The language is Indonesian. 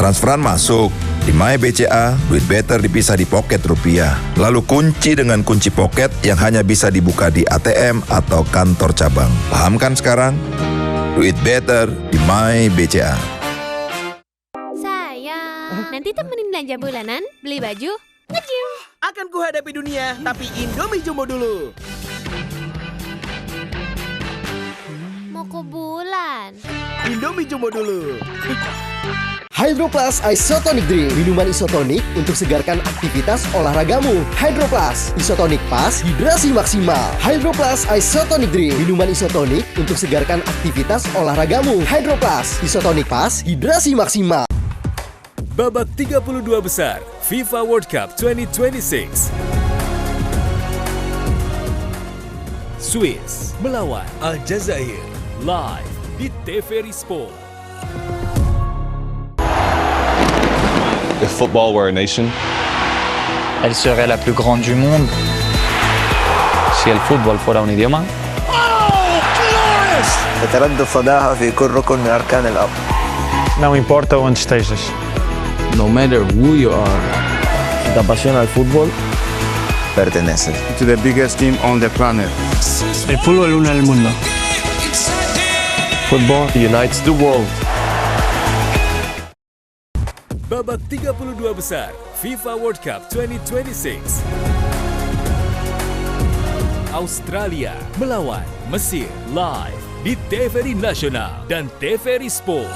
Transferan masuk. Di My BCA, duit better dipisah di poket rupiah. Lalu kunci dengan kunci poket yang hanya bisa dibuka di ATM atau kantor cabang. Paham kan sekarang? Duit better di My BCA. Sayang, nanti temenin belanja bulanan, beli baju, nge-gym. Akan kuhadapi dunia, tapi Indomie Jumbo dulu. Mau ke bulan. Indomie Jumbo dulu. Hydro Plus Isotonic Drink, minuman isotonik untuk segarkan aktivitas olahragamu. Hydro Plus Isotonic Pas, hidrasi maksimal. Hydro Plus Isotonic Drink, minuman isotonik untuk segarkan aktivitas olahragamu. Hydro Plus Isotonic Pas, hidrasi maksimal. Babak 32 besar FIFA World Cup 2026. Swiss melawan Aljazair, live di TVRI Sport. If football were a nation, elle serait la plus grande du monde. Si el fútbol fuera un idioma, تتردد صداها في كل ركن من أركان الأرض. Não importa onde estejas. no matter who you are, Si te apasiona el fútbol, perteneces to the biggest team on the planet. El fútbol une al mundo. football unites the world. Babak 32 besar FIFA World Cup 2026. Australia melawan Mesir, live di TVRI Nasional dan TVRI Sport.